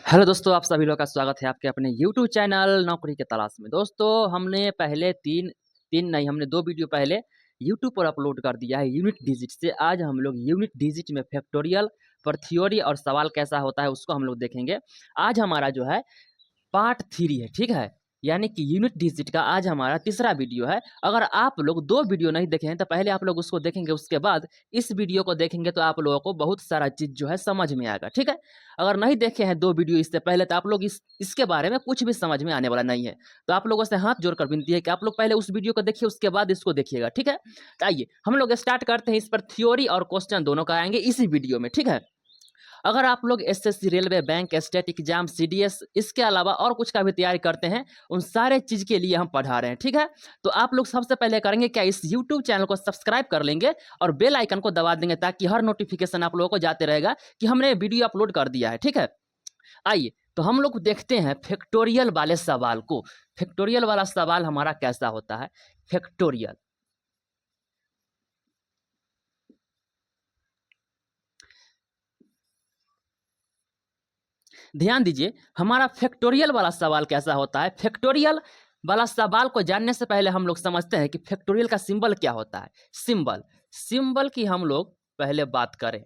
Hello दोस्तों, आप सभी लोगों का स्वागत है आपके अपने यूट्यूब चैनल नौकरी के तलाश में। दोस्तों, हमने पहले 3 नहीं, हमने 2 वीडियो पहले यूट्यूब पर अपलोड कर दिया है यूनिट डिजिट से। आज हम लोग यूनिट डिजिट में फैक्टोरियल पर थ्योरी और सवाल कैसा होता है उसको हम लोग देखेंगे। आज हमारा जो है पार्ट 3 है, ठीक है? यानी कि यूनिट डिजिट का आज हमारा तीसरा वीडियो है। अगर आप लोग 2 वीडियो नहीं देखे हैं तो पहले आप लोग उसको देखेंगे, उसके बाद इस वीडियो को देखेंगे तो आप लोगों को बहुत सारा चीज़ जो है समझ में आएगा, ठीक है? अगर नहीं देखे हैं 2 वीडियो इससे पहले तो आप लोग इसके बारे में कुछ भी समझ में आने वाला नहीं है। तो आप लोगों से हाथ जोड़कर विनती है कि आप लोग पहले उस वीडियो को देखिए, उसके बाद इसको देखिएगा, ठीक है? तो आइए हम लोग स्टार्ट करते हैं। इस पर थ्योरी और क्वेश्चन दोनों का आएँगे इसी वीडियो में, ठीक है? अगर आप लोग SSC, railway, bank, state exam, CDS इसके अलावा और कुछ का भी तैयारी करते हैं, उन सारे चीज़ के लिए हम पढ़ा रहे हैं, ठीक है? तो आप लोग सबसे पहले करेंगे क्या, इस यूट्यूब चैनल को सब्सक्राइब कर लेंगे और बेल आइकन को दबा देंगे ताकि हर नोटिफिकेशन आप लोगों को जाते रहेगा कि हमने वीडियो अपलोड कर दिया है, ठीक है? आइए तो हम लोग देखते हैं फैक्टोरियल वाले सवाल को। फैक्टोरियल वाला सवाल हमारा कैसा होता है? फैक्टोरियल, ध्यान दीजिए, हमारा फैक्टोरियल वाला सवाल कैसा होता है। फैक्टोरियल वाला सवाल को जानने से पहले हम लोग समझते हैं कि फैक्टोरियल का सिंबल क्या होता है। सिंबल सिंबल की हम लोग पहले बात करें।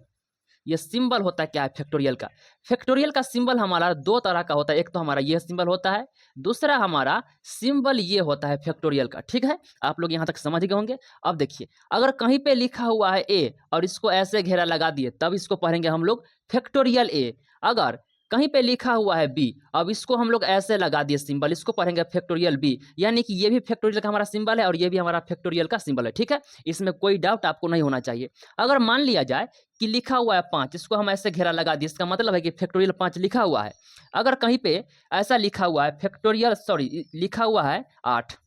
ये सिंबल होता है क्या है फैक्टोरियल का? फैक्टोरियल का सिंबल हमारा 2 तरह का होता है। एक तो हमारा ये सिंबल होता है, दूसरा हमारा सिंबल ये होता है फैक्टोरियल का, ठीक है? आप लोग यहाँ तक समझ गए होंगे। अब देखिए, अगर कहीं पे लिखा हुआ है ए और इसको ऐसे घेरा लगा दिए तब इसको पढ़ेंगे हम लोग फैक्टोरियल ए। अगर कहीं पे लिखा हुआ है बी, अब इसको हम लोग ऐसे लगा दिए सिंबल, इसको पढ़ेंगे फैक्टोरियल बी। यानी कि ये भी फैक्टोरियल का हमारा सिंबल है और ये भी हमारा फैक्टोरियल का सिंबल है, ठीक है? इसमें कोई डाउट आपको नहीं होना चाहिए। अगर मान लिया जाए कि लिखा हुआ है 5, इसको हम ऐसे घेरा लगा दिए, इसका मतलब है कि फैक्टोरियल 5 लिखा हुआ है। अगर कहीं पे ऐसा लिखा हुआ है फैक्टोरियल, सॉरी, लिखा हुआ है 8,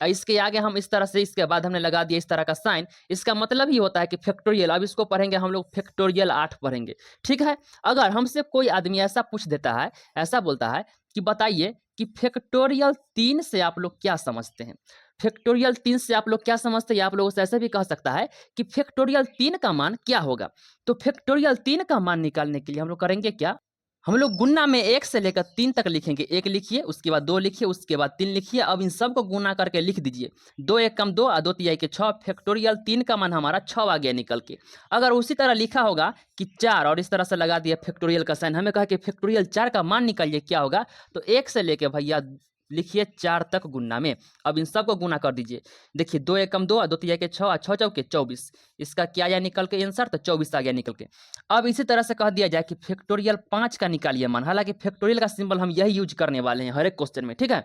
इसके आगे हम इस तरह से, इसके बाद हमने लगा दिया इस तरह का साइन, इसका मतलब ही होता है कि फैक्टोरियल। अब इसको पढ़ेंगे हम लोग फैक्टोरियल 8 पढ़ेंगे, ठीक है? अगर हमसे कोई आदमी ऐसा पूछ देता है, ऐसा बोलता है कि बताइए कि फैक्टोरियल 3 से आप लोग क्या समझते हैं? फैक्टोरियल 3 से आप लोग क्या समझते हैं? आप लोगों से ऐसे भी कह सकता है कि फैक्टोरियल 3 का मान क्या होगा? तो फैक्टोरियल 3 का मान निकालने के लिए हम लोग करेंगे क्या, हम लोग गुणा में 1 से लेकर 3 तक लिखेंगे। 1 लिखिए, उसके बाद 2 लिखिए, उसके बाद 3 लिखिए। अब इन सबको गुणा करके लिख दीजिए। 2 1 कम 2 और 2 तिहाई के 6। फैक्टोरियल 3 का मान हमारा 6 आ गया निकल के। अगर उसी तरह लिखा होगा कि 4 और इस तरह से लगा दिया फैक्टोरियल का साइन, हमें कहा कि फैक्टोरियल 4 का मान निकालिए, क्या होगा? तो 1 से लेके भैया लिखिए 4 तक गुणा में। अब इन सबको गुणा कर दीजिए। देखिए 2 1 कम 2 और 2 तिहाई के 6 और 6 चौके 24। इसका क्या आया निकल के आंसर? तो 24 आ गया निकल के। अब इसी तरह से कह दिया जाए कि फैक्टोरियल 5 का निकालिए मान। हालांकि फैक्टोरियल का सिंबल हम यही यूज करने वाले हैं हर एक क्वेश्चन में, ठीक है?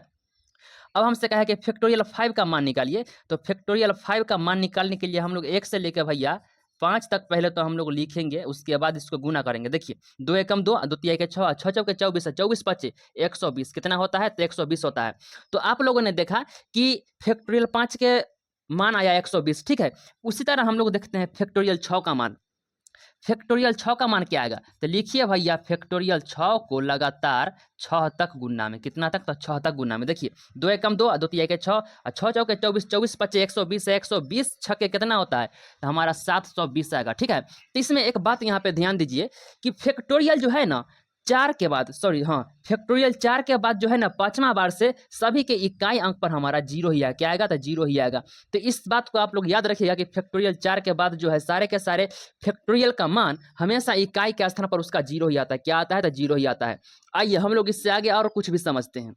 अब हमसे कहा है कि फैक्टोरियल 5 का मान निकालिए। तो फैक्टोरियल 5 का मान निकालने के लिए हम लोग 1 से लेकर भैया 5 तक पहले तो हम लोग लिखेंगे, उसके बाद इसको गुना करेंगे। देखिए 2 एकम 2, 2 तिहाई के 6, 6 चौके 24 है, 24 पचे 120 कितना होता है? तो 120 होता है। तो आप लोगों ने देखा कि फैक्टोरियल 5 के मान आया 120, ठीक है? उसी तरह हम लोग देखते हैं फैक्टोरियल 6 का मान। फैक्टोरियल 6 का मान क्या आएगा? तो लिखिए भैया फैक्टोरियल 6 को लगातार 6 तक गुणा में। कितना तक? तो 6 तक गुणा में। देखिए 2 एकम 2, 2 तिहाई के 6 और 6 चौके 24, 24 पचे 120 है, 120 छक्के कितना होता है? तो हमारा 720 आएगा, ठीक है? तो इसमें एक बात यहाँ पे ध्यान दीजिए कि फैक्टोरियल जो है ना 4 के बाद, सॉरी हाँ, फैक्टोरियल 4 के बाद जो है ना 5वां बार से सभी के इकाई अंक पर हमारा 0 ही आएगा। क्या आएगा? तो 0 ही आएगा। तो इस बात को आप लोग याद रखिएगा कि फैक्टोरियल 4 के बाद जो है सारे के सारे फैक्टोरियल का मान हमेशा इकाई के स्थान पर उसका 0 ही आता है। क्या आता है? तो 0 ही आता है। आइए हम लोग इससे आगे और कुछ भी समझते हैं।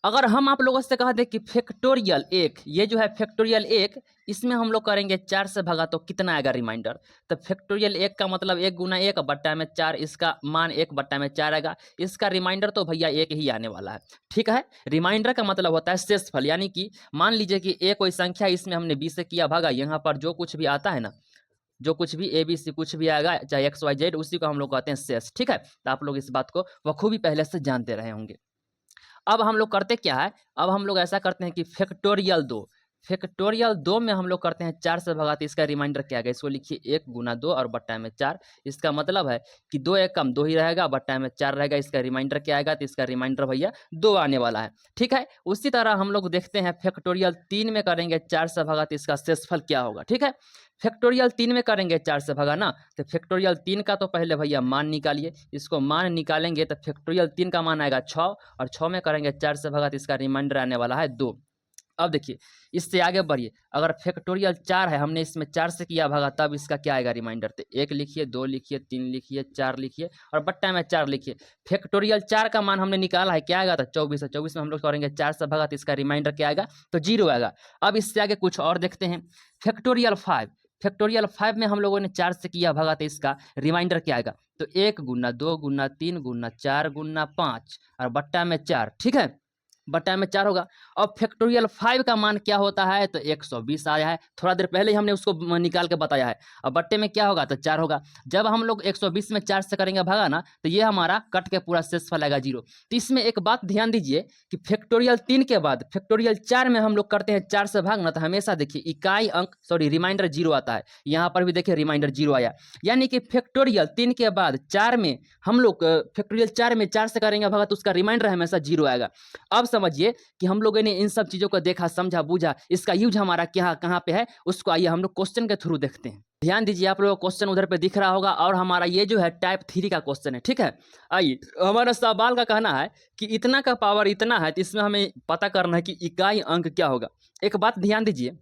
अगर हम आप लोगों से कह दें कि फैक्टोरियल 1, ये जो है फैक्टोरियल 1, इसमें हम लोग करेंगे 4 से भगा तो कितना आएगा रिमाइंडर? तो फैक्टोरियल 1 का मतलब 1 गुना 1 बट्टा में 4, इसका मान 1 बट्टा में 4 आएगा। इसका रिमाइंडर तो भैया 1 ही आने वाला है, ठीक है? रिमाइंडर का मतलब होता है शेषफल, यानी कि मान लीजिए कि ए कोई संख्या, इसमें हमने 20 से किया भागा, यहाँ पर जो कुछ भी आता है ना, जो कुछ भी ए बी सी कुछ भी आएगा, चाहे एक्स वाई जेड, उसी को हम लोग कहते हैं शेष, ठीक है? तो आप लोग इस बात को बखूबी पहले से जानते रहे होंगे। अब हम लोग करते क्या है, अब हम लोग ऐसा करते हैं कि फैक्टोरियल 2, फैक्टोरियल 2 में हम लोग करते हैं 4 से भगा, तो इसका रिमाइंडर क्या आएगा, इसको लिखिए 1 गुना 2 और बट्टा में 4। इसका मतलब है कि 2 एक कम 2 ही रहेगा, बट्टा में 4 रहेगा। इसका रिमाइंडर क्या आएगा, तो इसका रिमाइंडर भैया 2 आने वाला है। ठीक है, उसी तरह हम लोग देखते हैं फैक्टोरियल 3 में करेंगे 4 से भगा, तो इसका शेषफल क्या होगा। ठीक है, फैक्टोरियल 3 में करेंगे 4 से भगा ना, तो फैक्टोरियल 3 का तो पहले भैया मान निकालिए। इसको मान निकालेंगे तो फैक्टोरियल 3 का मान आएगा 6, और 6 में करेंगे 4 से भगा, तो इसका रिमाइंडर आने वाला है 2। अब देखिए इससे आगे बढ़िए, अगर फैक्टोरियल 4 है, हमने इसमें 4 से किया भागा, तब इसका क्या आएगा रिमाइंडर, तो 1 लिखिए, 2 लिखिए, 3 लिखिए, 4 लिखिए और बट्टा में 4 लिखिए। फैक्टोरियल 4 का मान हमने निकाला है, क्या आएगा, तो 24 है। 24 में हम लोग करेंगे 4 से भागा, तो इसका रिमाइंडर क्या आएगा, तो 0 आएगा। अब इससे आगे कुछ और देखते हैं, फैक्टोरियल 5। फैक्टोरियल 5 में हम लोगों ने 4 से किया भागा, तो इसका रिमाइंडर क्या आएगा, तो 1 गुना 2 गुना 3 गुना 4 गुना 5 और बट्टा में 4। ठीक है, बट्टा में 4 होगा। अब फैक्टोरियल 5 का मान क्या होता है, तो 120 आया है, थोड़ा देर पहले ही हमने उसको निकाल के बताया है। अब बट्टे में क्या होगा, तो 4 होगा। जब हम लोग 120 में 4 से करेंगे भागा ना, तो ये हमारा कट के पूरा शेषफल आएगा 0। तो इसमें एक बात ध्यान दीजिए कि फैक्टोरियल 3 के बाद फैक्टोरियल 4 में हम लोग करते हैं 4 से भागना, तो हमेशा देखिए इकाई अंक रिमाइंडर 0 आता है। यहाँ पर भी देखिए रिमाइंडर 0 आया, यानी कि फैक्टोरियल 3 के बाद 4 में हम लोग फैक्टोरियल 4 में 4 से करेंगे भागा, तो उसका रिमाइंडर हमेशा 0 आएगा। अब समझिए कि हम लोगों ने इन सब चीजों को देखा, समझा, बूझा, इसका यूज हमारा क्या कहाँ पे है, उसको आइए हम लोग क्वेश्चन के थ्रू देखते हैं। ध्यान दीजिए, आप लोगों को क्वेश्चन उधर पे दिख रहा होगा, और हमारा ये जो है टाइप 3 का क्वेश्चन है। ठीक है, आइए, हमारा सवाल का कहना है कि इतना का पावर इतना है, तो इसमें हमें पता करना है कि इकाई अंक क्या होगा। एक बात ध्यान दीजिए,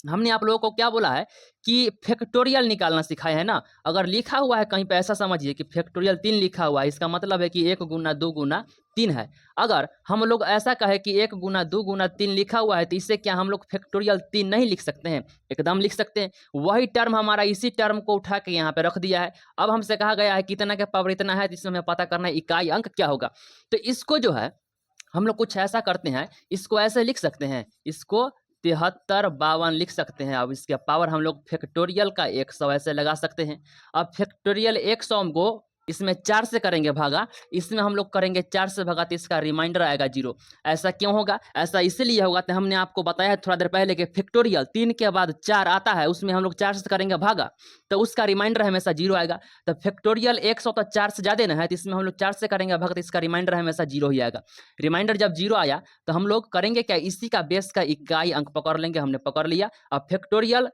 हमने आप लोगों को क्या बोला है कि फैक्टोरियल निकालना सिखाया है ना। अगर लिखा हुआ है कहीं पे, ऐसा समझिए कि फैक्टोरियल 3 लिखा हुआ है, इसका मतलब है कि 1 गुना 2 गुना 3 है। अगर हम लोग ऐसा कहे कि 1 गुना 2 गुना 3 लिखा हुआ है, तो इससे क्या हम लोग फैक्टोरियल 3 नहीं लिख सकते हैं, एकदम लिख सकते हैं। वही टर्म हमारा इसी टर्म को उठा के यहाँ पे रख दिया है। अब हमसे कहा गया है कितना का पावर इतना है, तो इसमें हमें पता करना है इकाई अंक क्या होगा। तो इसको जो है हम लोग कुछ ऐसा करते हैं, इसको ऐसे लिख सकते हैं, इसको 7352 लिख सकते हैं। अब इसके पावर हम लोग फैक्टोरियल का 100 ऐसे लगा सकते हैं। अब फैक्टोरियल 100 को इसमें 4 से करेंगे भागा, इसमें हम लोग करेंगे 4 से भागा, तो इसका रिमाइंडर आएगा 0। ऐसा क्यों होगा, ऐसा इसलिए होगा, तो हमने आपको बताया है थोड़ा देर पहले कि फैक्टोरियल 3 के बाद 4 आता है, उसमें हम लोग 4 से करेंगे भागा, तो उसका रिमाइंडर हमेशा 0 आएगा। तो फैक्टोरियल 100 तो 4 से ज़्यादा ना है, तो इसमें हम लोग 4 से करेंगे भागा, तो इसका रिमाइंडर हमेशा 0 ही आएगा। रिमाइंडर जब 0 आया तो हम लोग करेंगे क्या, इसी का बेस का इकाई अंक पकड़ लेंगे, हमने पकड़ लिया। अब फैक्टोरियल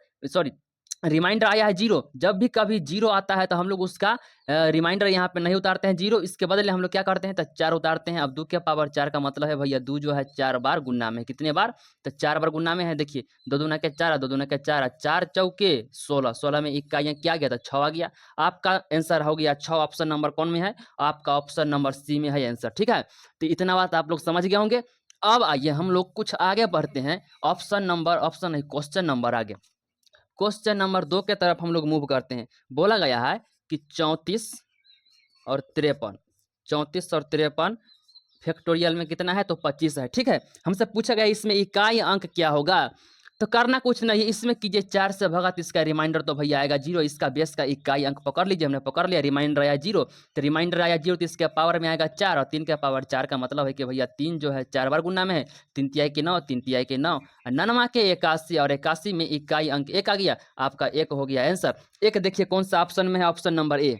रिमाइंडर आया है 0, जब भी कभी 0 आता है तो हम लोग उसका रिमाइंडर यहाँ पे नहीं उतारते हैं 0, इसके बदले हम लोग क्या करते हैं, तो 4 उतारते हैं। अब 2 के पावर 4 का मतलब है भैया 2 जो है 4 बार गुना में है, कितने बार, तो 4 बार गुना में है। देखिए 2 दूना के 4, 2 दूना के 4, 4 चौके 16, 16 में इकाइयाँ क्या गया था, 6 आ गया। आपका आंसर हो गया 6। ऑप्शन नंबर कौन में है, आपका ऑप्शन नंबर सी में है आंसर। ठीक है, तो इतना बात आप लोग समझ गए होंगे। अब आइए हम लोग कुछ आगे बढ़ते हैं, क्वेश्चन नंबर आगे, क्वेश्चन नंबर 2 के तरफ हम लोग मूव करते हैं। बोला गया है कि 34 और 53, 34 और 53 फैक्टोरियल में कितना है, तो 25 है। ठीक है, हमसे पूछा गया इसमें इकाई अंक क्या होगा, तो करना कुछ नहीं है, इसमें कीजिए 4 से भगा, तो इसका रिमाइंडर तो भैया आएगा 0। इसका बेस का इकाई अंक पकड़ लीजिए, हमने पकड़ लिया, रिमाइंडर आया 0, तो रिमाइंडर आया 0, तो इसके पावर में आएगा 4, और 3 के पावर 4 का मतलब है कि भैया 3 जो है 4 बार गुना में है, 3 तिहाई के 9, 3 तिहाई के 9, 99 के 81, और 81 में इकाई अंक 1 आ गया, आपका 1 हो गया आंसर। एक देखिए कौन सा ऑप्शन में है, option number A,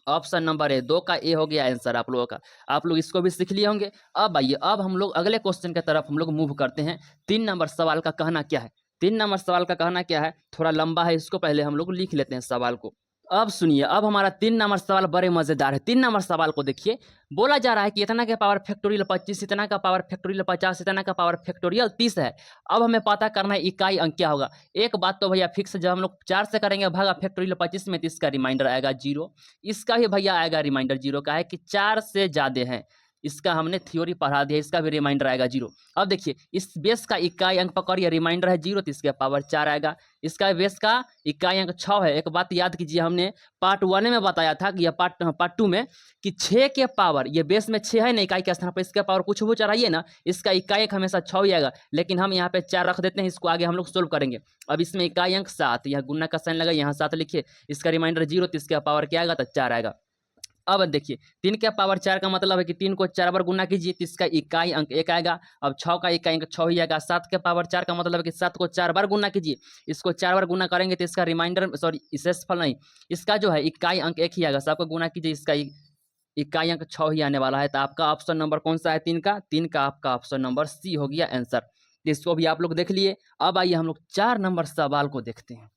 option number A 2 का ए हो गया आंसर आप लोगों का। आप लोग इसको भी सीख लिए होंगे। अब आइए, अब हम लोग अगले क्वेश्चन की तरफ हम लोग मूव करते हैं। 3 नंबर सवाल का कहना क्या है, 3 नंबर सवाल का कहना क्या है, थोड़ा लंबा है, इसको पहले हम लोग लिख लेते हैं सवाल को। अब सुनिए, अब हमारा 3 नंबर सवाल बड़े मजेदार है। 3 नंबर सवाल को देखिए, बोला जा रहा है कि इतना का पावर फैक्टोरियल 25, इतना का पावर फैक्टोरियल 50, इतना का पावर फैक्टोरियल 30 है। अब हमें पता करना है इकाई अंक क्या होगा। एक बात तो भैया फिक्स, जब हम लोग 4 से करेंगे भागा फैक्टोरियल 25 में, तो इसका रिमाइंडर आएगा 0। इसका भी भैया आएगा रिमाइंडर 0 का है कि 4 से ज़्यादा है, इसका हमने थ्योरी पढ़ा दिया, इसका भी रिमाइंडर आएगा 0। अब देखिए इस बेस का इकाई अंक पकड़िए, रिमाइंडर है 0, तो इसके पावर 4 आएगा। इसका बेस का इकाई अंक 6 है। एक बात याद कीजिए, हमने पार्ट 1 में बताया था कि, या पार्ट 2 में, कि 6 के पावर, ये बेस में 6 है ना इकाई के स्थान पर, इसके पावर कुछ वो चढ़ाइए ना, इसका इकाई अंक हमेशा 6 ही आएगा, लेकिन हम यहाँ पे 4 रख देते हैं, इसको आगे हम लोग सोल्व करेंगे। अब इसमें इकाई अंक 7, यह गुना का साइन लगा, यहाँ 7 लिखिए, इसका रिमाइंडर 0, तो इसका पावर क्या आएगा, तो 4 आएगा। अब देखिए 3 के पावर 4 का मतलब है कि 3 को 4 बार गुना कीजिए तो इसका इकाई अंक 1 आएगा। अब 6 का इकाई अंक 6 ही आएगा। 7 के पावर 4 का मतलब है कि 7 को 4 बार गुना कीजिए, इसको 4 बार गुना करेंगे तो इसका रिमाइंडर सॉरी शेषफल नहीं, इसका जो है इकाई अंक 1 ही आएगा। सबको गुना कीजिए, इसका इकाई अंक 6 ही आने वाला है। तो आपका ऑप्शन नंबर कौन सा है? 3 का। 3 का आपका ऑप्शन नंबर सी हो गया आंसर। इसको भी आप लोग देख लिए। अब आइए हम लोग 4 नंबर सवाल को देखते हैं।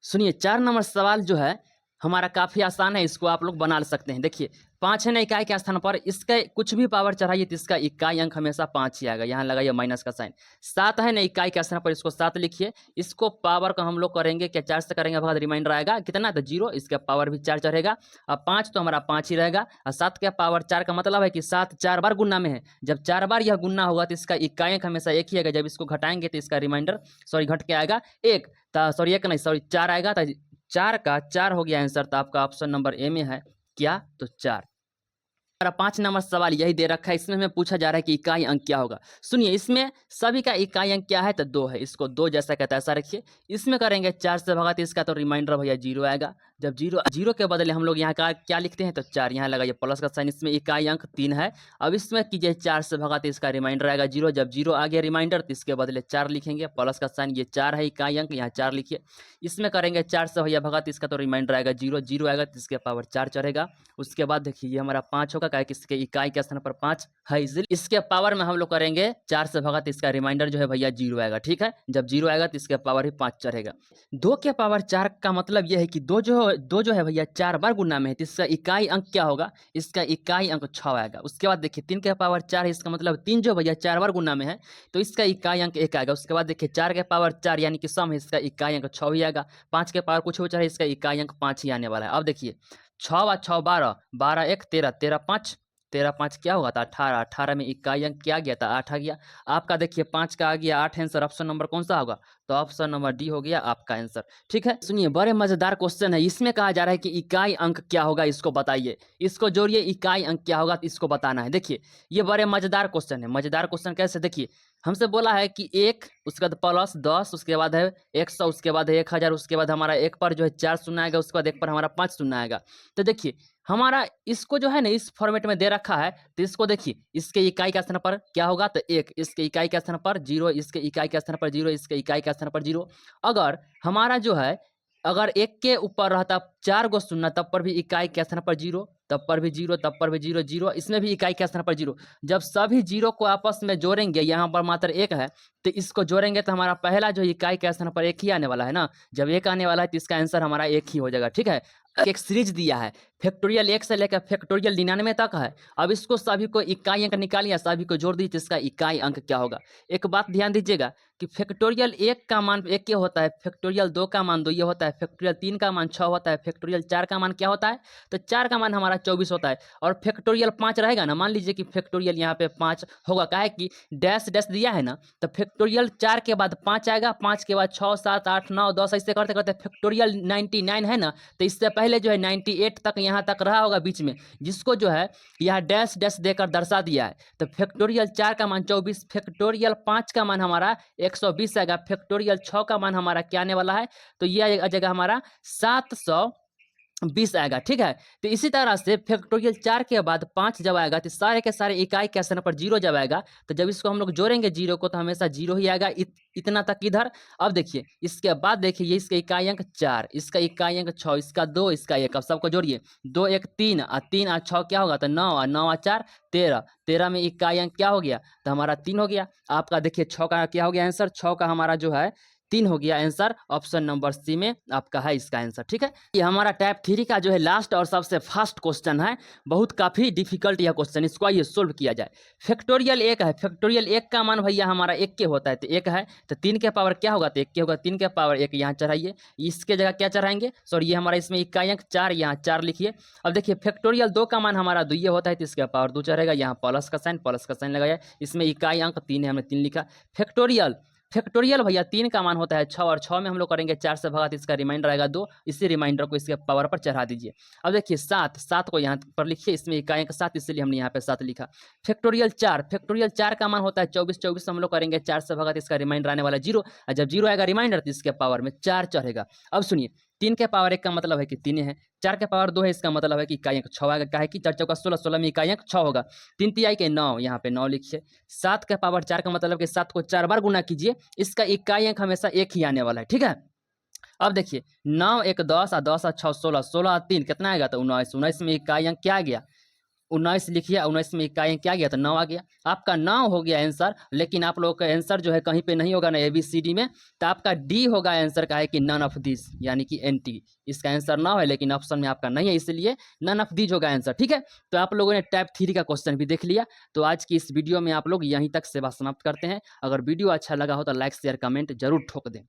सुनिए 4 नंबर सवाल जो है हमारा काफ़ी आसान है, इसको आप लोग बना सकते हैं। देखिए 5 है ना इकाई के स्थान पर, इसके कुछ भी पावर चढ़ाइए तो इसका इकाई अंक हमेशा 5 ही आएगा। यहाँ लगाइए माइनस का साइन। 7 है ना इकाई के स्थान पर, इसको 7 लिखिए। इसको पावर का हम लोग करेंगे क्या, 4 से करेंगे बाद रिमाइंडर आएगा कितना, तो 0। इसका पावर भी 4 चढ़ेगा। अब 5 तो हमारा 5 ही रहेगा। और 7 के पावर 4 का मतलब है कि 7 4 बार गुना में है। जब 4 बार यह गुना होगा तो इसका इकाई अंक हमेशा 1 ही आएगा। जब इसको घटाएंगे तो इसका रिमाइंडर सॉरी घट के आएगा 1, सॉरी 1 नहीं सॉरी 4 आएगा। तो 4 का 4 हो गया आंसर। तो आपका ऑप्शन नंबर ए में है क्या, तो 4। 5 नंबर सवाल यही दे रखा है, इसमें हमें पूछा जा रहा है कि इकाई अंक क्या होगा। सुनिए इसमें सभी का इकाई अंक क्या है, तो 2 है। इसको 2 जैसा कहता है ऐसा रखिए। इसमें करेंगे 4 से भगा तो इसका तो रिमाइंडर भैया 0 आएगा। जब 0 के बदले हम लोग यहाँ का क्या लिखते हैं, तो 4 यहाँ लगाइए प्लस का साइन। इसमें इकाई अंक 3 है। अब इसमें कीजिए 4 से भगा तो इसका रिमाइंडर आएगा 0। जब 0 आ गया रिमाइंडर तो इसके बदले 4 लिखेंगे प्लस का साइन। ये 4 है इकाई अंक, यहाँ 4 लिखिए। इसमें करेंगे 4 से भैया भगा तो इसका तो रिमाइंडर आएगा 0। 0 आएगा तो इसके पावर 4 चढ़ेगा। उसके बाद देखिए ये हमारा 5 होगा, क्या इसके इकाई के स्थान पर 5 है, इसलिए इसके पावर में हम लोग करेंगे 4 से भगा तो इसका रिमाइंडर जो है भैया 0 आएगा। ठीक है, जब 0 आएगा तो इसके पावर ही 5 चढ़ेगा। 2 के पावर 4 का मतलब यह है कि 2 जो है भैया 4 बार गुना में है, तो इसका इकाई अंक क्या होगा, इसका इकाई अंक 6 आएगा। उसके बाद देखिए 3 के पावर 4 है, इसका मतलब 3 जो भैया 4 बार गुना में है तो इसका इकाई अंक 1 आएगा। उसके बाद देखिए 4 के पावर 4 यानी कि सम है, इसका इकाई अंक 6 ही आएगा। 5 के पावर कुछ हो चाहे इसका इकाई अंक 5 ही आने वाला है। अब देखिए 6 व 6 12, 12 1 13, 13 5, 13 5 क्या होगा था 18। 18 में इकाई अंक क्या गया था 8 आ गया। आपका देखिए 5 का आ गया 8 आंसर। ऑप्शन नंबर कौन सा होगा, तो ऑप्शन नंबर डी हो गया आपका आंसर। ठीक है, सुनिए बड़े मजेदार क्वेश्चन है। इसमें कहा जा रहा है कि इकाई अंक क्या होगा, इसको बताइए। इसको जोड़िए, इकाई अंक क्या होगा तो इसको बताना है। देखिए ये बड़े मजेदार क्वेश्चन है। मजेदार क्वेश्चन कैसे, देखिए हमसे बोला है कि 1 उसके बाद प्लस 10, उसके बाद है 100, उसके बाद है 1000, उसके बाद हमारा 1 पर जो है 4 शून्य आएगा, उसके बाद 1 पर हमारा 5 शून्य आएगा। तो देखिए हमारा इसको जो है ना इस फॉर्मेट में दे रखा है, तो इसको देखिए इसके इकाई के स्थान पर क्या होगा, तो 1, इसके इकाई के स्थान पर 0, इसके इकाई के स्थान पर 0, इसके इकाई के स्थान पर 0। अगर हमारा जो है अगर 1 के ऊपर रहता 4 गो शून्य तब पर भी इकाई के स्थान पर 0, तब पर भी 0, तब पर भी 0 0, इसमें भी इकाई के स्थान पर 0। जब सभी 0 को आपस में जोड़ेंगे, यहाँ पर मात्र 1 है तो इसको जोड़ेंगे तो हमारा पहला जो इकाई के स्थान पर 1 ही आने वाला है ना। जब 1 आने वाला है तो इसका आंसर हमारा 1 ही हो जाएगा। ठीक है, एक सीरीज दिया है फैक्टोरियल 1 से लेकर फैक्टोरियल 99 तक है। अब इसको सभी को इकाई अंक निकालिए, सभी को जोड़ दीजिए, इसका इकाई अंक क्या होगा। एक बात ध्यान दीजिएगा कि फैक्टोरियल 1 का मान 1 क्या होता है, फैक्टोरियल 2 का मान 2 ये होता है, फैक्टोरियल 3 का मान 6 होता है, फैक्टोरियल 4 का मान क्या होता है, तो 4 का मान हमारा 24 होता है। और फैक्टोरियल 5 रहेगा ना, मान लीजिए कि फैक्टोरियल यहाँ पे 5 होगा, क्या है कि डैश डैश दिया है ना, तो फैक्टोरियल 4 के बाद 5 आएगा, 5 के बाद 6 7 8 9 10 ऐसे करते करते फैक्टोरियल 99 है ना, तो इससे पहले जो है 98 तक यहाँ तक रहा होगा बीच में, जिसको जो है यहाँ डैश डैश देकर दर्शा दिया है। तो फैक्टोरियल 4 का मान 24, फैक्टोरियल 5 का मान हमारा 120 आएगा, फैक्टोरियल 6 का मान हमारा क्या आने वाला है, तो ये आ जाएगा हमारा 720 आएगा। ठीक है, तो इसी तरह से फैक्टोरियल 4 के बाद 5 जब आएगा तो सारे के सारे इकाई के स्थान पर 0 जब आएगा, तो जब इसको हम लोग जोड़ेंगे 0 को तो हमेशा 0 ही आएगा। इतना तक इधर। अब देखिए इसके बाद देखिए ये इसका इकाई अंक 4, इसका इकाई अंक 6, इसका 2, इसका 1। अब सबको जोड़िए, 2 1 3 और 3 और 6 क्या होगा, तो 9 और 9 और 4 13, 13 में इकाई अंक क्या हो गया, तो हमारा 3 हो गया। आपका देखिए 6 का क्या हो गया आंसर, 6 का हमारा जो है 3 हो गया आंसर। ऑप्शन नंबर सी में आपका है इसका आंसर। ठीक है, ये हमारा टाइप 3 का जो है लास्ट और सबसे फास्ट क्वेश्चन है। बहुत काफ़ी डिफिकल्ट यह क्वेश्चन, इसको आइए सोल्व किया जाए। फैक्टोरियल 1 है, फैक्टोरियल 1 का मान भैया हमारा 1 के होता है, तो 1 है तो 3 के पावर क्या होगा, तो 1 के होगा। 3 के पावर 1 यहाँ चढ़ाइए, इसके जगह क्या चढ़ाएंगे, सॉरी ये हमारा इसमें इकाई अंक 4, यहाँ 4 लिखिए। अब देखिए फैक्टोरियल 2 का मान हमारा 2 ये होता है, तो इसके पावर 2 चढ़ेगा, यहाँ प्लस का साइन लगाया। इसमें इकाई अंक 3 है, हमने 3 लिखा। फैक्टोरियल भैया 3 का मान होता है 6, और 6 में हम लोग करेंगे 4 से भगा तो इसका रिमाइंडर आएगा 2। इसी रिमाइंडर को इसके पावर पर चढ़ा दीजिए। अब देखिए 7 को यहाँ पर लिखिए, इसमें इकाई अंक 7 इसलिए हमने यहाँ पे 7 लिखा। फैक्टोरियल 4 का मान होता है 24, 24 हम लोग करेंगे 4 से भगा तो इसका रिमाइंडर आने वाला 0, और जब 0 आएगा रिमाइंडर तो इसके पावर में 4 चढ़ेगा। अब सुनिए 3 के पावर 1 का मतलब है कि 3 है, 4 के पावर 2 है, इसका मतलब है कि इकाई अंक 6 आएगा, काहे कि 4 चौका 16, 16 में इकाई अंक 6 होगा, 3 तिहाई के 9, यहाँ पे 9 लिखिए। 7 के पावर 4 का मतलब कि 7 को 4 बार गुना कीजिए, इसका इकाई अंक हमेशा 1 ही आने वाला है, ठीक है। अब देखिए 9 1 10 और 10 और 6 16, 16 और 3 कितना आएगा, तो 19, 19 में इकाई अंक क्या आ गया, 19 लिखिए, 19 में इकाई अंक क्या आ गया, तो 9 आ गया। आपका 9 हो गया आंसर, लेकिन आप लोगों का आंसर जो है कहीं पे नहीं होगा ना ABCD में, तो आपका डी होगा आंसर का, है कि नन ऑफ दिस, यानी कि NT। इसका आंसर 9 है, लेकिन ऑप्शन में आपका नहीं है, इसलिए नन ऑफ दिस होगा आंसर, ठीक है। तो आप लोगों ने टाइप 3 का क्वेश्चन भी देख लिया। तो आज की इस वीडियो में आप लोग यहीं तक सेवा समाप्त करते हैं। अगर वीडियो अच्छा लगा हो तो लाइक शेयर कमेंट जरूर ठोक दें।